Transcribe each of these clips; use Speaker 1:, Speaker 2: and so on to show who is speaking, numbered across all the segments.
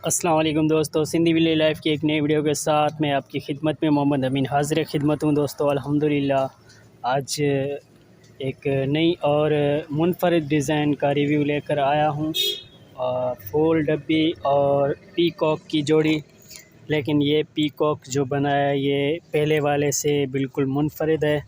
Speaker 1: अस्सलाम वालेकुम दोस्तों, सिंधी विलेज लाइफ की एक नई वीडियो के साथ मैं आपकी खिदमत में मोहम्मद अमीन हाज़िर खिदमत हूँ। दोस्तों अल्हम्दुलिल्लाह आज एक नई और मुनफरिद डिज़ाइन का रिव्यू लेकर आया हूँ। फूल डब्बी और पीकॉक की जोड़ी, लेकिन ये पीकॉक जो बनाया है ये पहले वाले से बिल्कुल मुनफरिद है।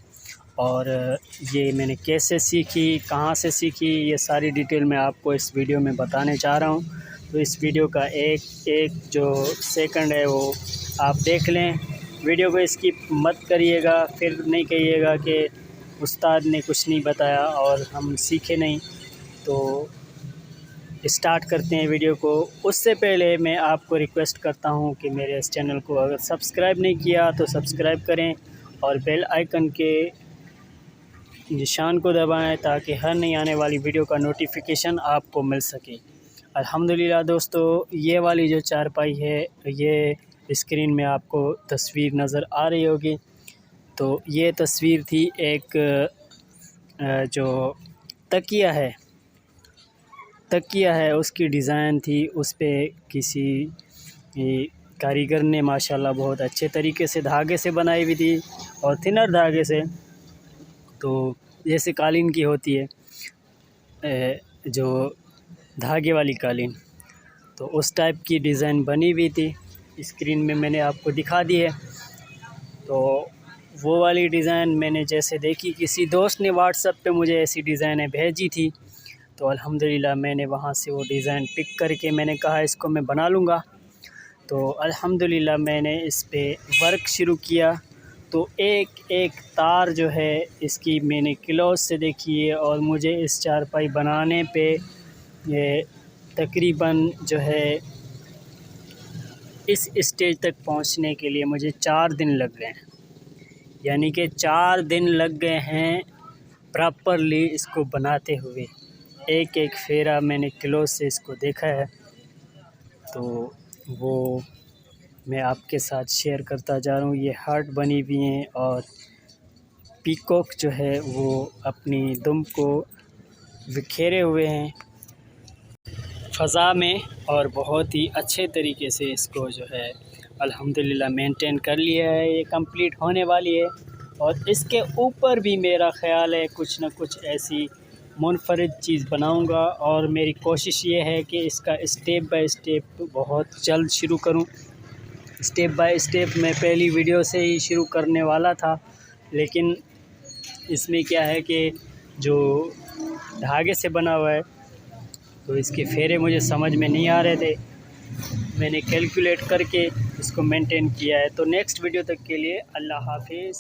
Speaker 1: और ये मैंने कैसे सीखी, कहाँ से सीखी, ये सारी डिटेल मैं आपको इस वीडियो में बताने चाह रहा हूँ। तो इस वीडियो का एक एक जो सेकंड है वो आप देख लें। वीडियो को स्किप मत करिएगा, फिर नहीं कहिएगा कि उस्ताद ने कुछ नहीं बताया और हम सीखे नहीं। तो स्टार्ट करते हैं वीडियो को। उससे पहले मैं आपको रिक्वेस्ट करता हूं कि मेरे इस चैनल को अगर सब्सक्राइब नहीं किया तो सब्सक्राइब करें और बेल आइकन के निशान को दबाएं ताकि हर नई आने वाली वीडियो का नोटिफिकेशन आपको मिल सके। अल्हम्दुलिल्लाह दोस्तों, ये वाली जो चारपाई है ये स्क्रीन में आपको तस्वीर नज़र आ रही होगी। तो ये तस्वीर थी एक जो तकिया है उसकी डिज़ाइन थी। उस पे किसी कारीगर ने माशाल्लाह बहुत अच्छे तरीके से धागे से बनाई हुई थी और थिनर धागे से, तो जैसे कालीन की होती है जो धागे वाली कालीन, तो उस टाइप की डिज़ाइन बनी हुई थी। स्क्रीन में मैंने आपको दिखा दी है। तो वो वाली डिज़ाइन मैंने जैसे देखी, किसी दोस्त ने व्हाट्सएप पे मुझे ऐसी डिज़ाइनें भेजी थी, तो अल्हम्दुलिल्लाह मैंने वहाँ से वो डिज़ाइन पिक करके मैंने कहा इसको मैं बना लूँगा। तो अल्हम्दुलिल्लाह मैंने इस पे वर्क शुरू किया। तो एक एक तार जो है इसकी मैंने क्लोज से देखी है और मुझे इस चारपाई बनाने पे ये तकरीबन जो है इस स्टेज तक पहुंचने के लिए मुझे 4 दिन लग गए हैं। यानी कि 4 दिन लग गए हैं प्रॉपरली इसको बनाते हुए। एक एक फेरा मैंने क्लोज से इसको देखा है, तो वो मैं आपके साथ शेयर करता जा रहा हूँ। ये हार्ट बनी हुई हैं और पीकॉक जो है वो अपनी दुम को बिखेरे हुए हैं फ़ज़ा में और बहुत ही अच्छे तरीके से इसको जो है अल्हम्दुलिल्लाह मेंटेन कर लिया है। ये कंप्लीट होने वाली है और इसके ऊपर भी मेरा ख़्याल है कुछ ना कुछ ऐसी मुनफरिद चीज़ बनाऊंगा और मेरी कोशिश ये है कि इसका स्टेप बाय स्टेप बहुत जल्द शुरू करूं। स्टेप बाय स्टेप मैं पहली वीडियो से ही शुरू करने वाला था, लेकिन इसमें क्या है कि जो धागे से बना हुआ है तो इसके फेरे मुझे समझ में नहीं आ रहे थे। मैंने कैलकुलेट करके इसको मेंटेन किया है। तो नेक्स्ट वीडियो तक के लिए अल्लाह हाफिज़।